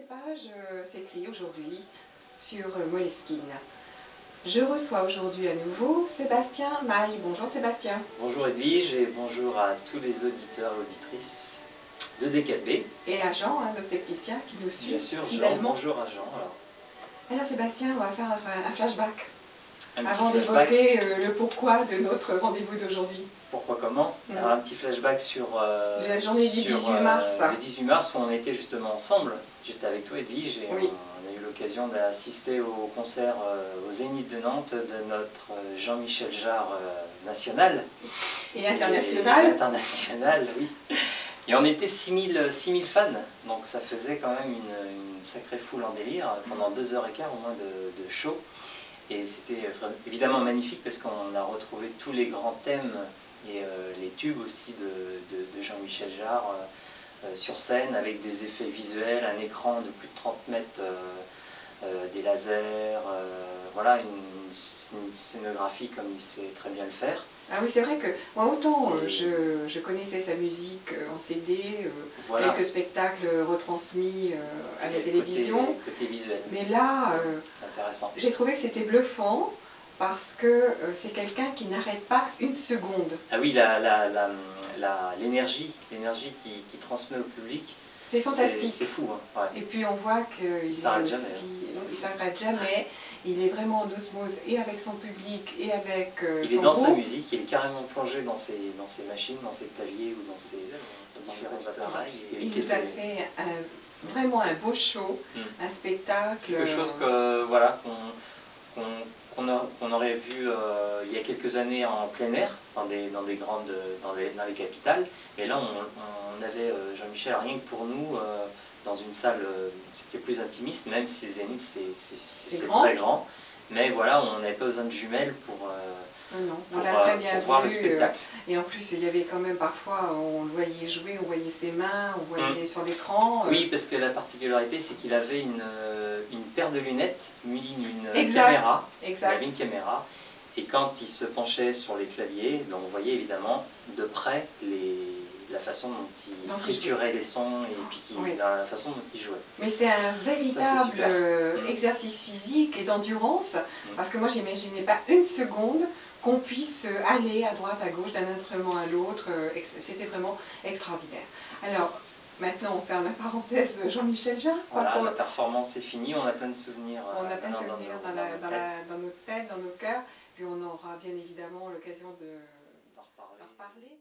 page s'écrit aujourd'hui sur Moleskine. Je reçois aujourd'hui à nouveau Sébastien Maille. Bonjour Sébastien. Bonjour Edwige et bonjour à tous les auditeurs et auditrices de DKB. Et à Jean, notre technicien qui nous suit. Bien sûr, fidèlement. Jean, bonjour à Jean. Alors Sébastien, on va faire un flashback. Avant flashback. d'évoquer le pourquoi de notre rendez-vous d'aujourd'hui. Pourquoi comment Alors, un petit flashback sur la journée du 18 mars. Le 18 mars où on était justement ensemble. J'étais avec toi Edwige et oui. on a eu l'occasion d'assister au concert au Zénith de Nantes de notre Jean-Michel Jarre national. Et international. Et international, oui. Et on était 6000 fans, donc ça faisait quand même une sacrée foule en délire pendant 2h15 au moins de show. Et c'était évidemment magnifique parce qu'on a retrouvé tous les grands thèmes et les tubes aussi de Jean-Michel Jarre sur scène avec des effets visuels, un écran de plus de 30 mètres, des lasers, voilà, une scénographie comme il sait très bien le faire. Ah oui, c'est vrai que moi autant je connaissais sa musique en CD, voilà. Quelques spectacles retransmis à la télévision, côté visuel. Mais là, j'ai trouvé que c'était bluffant parce que c'est quelqu'un qui n'arrête pas une seconde. Ah oui, l'énergie qui transmet au public. C'est fantastique. C'est fou. Hein. Ouais. Et puis on voit qu'il ne s'arrête jamais. Il s'arrête jamais. Il est vraiment en osmose et avec son public et avec il est dans sa musique, il est carrément plongé dans ses machines, dans ses claviers ou dans ses différents appareils. Il nous a fait vraiment un beau show, un spectacle. Quelque chose que, voilà, qu'on aurait vu il y a quelques années en plein air, dans les capitales. Et là, on avait Jean-Michel rien que pour nous, dans une salle, c'était plus intimiste, même si le Zénith c'est très grand. Mais voilà, on n'avait pas besoin de jumelles pour voir le spectacle. Et en plus, il y avait quand même parfois, on le voyait jouer, on voyait ses mains, on voyait sur l'écran. Oui, parce que la particularité, c'est qu'il avait une paire de lunettes munie d'une caméra. Exact. Il avait une caméra. Et quand il se penchait sur les claviers, on voyait évidemment de près la façon dont il triturait les sons et puis la façon dont il jouait. Mais c'est un véritable exercice physique et d'endurance, parce que moi j'imaginais pas une seconde qu'on puisse aller à droite, à gauche, d'un instrument à l'autre. C'était vraiment extraordinaire. Alors, maintenant, on ferme la parenthèse de Jean-Michel Jarre. Voilà, la performance est finie, on a plein de souvenirs. On a plein de souvenirs dans nos têtes, dans nos cœurs, puis on aura bien évidemment l'occasion d'en reparler.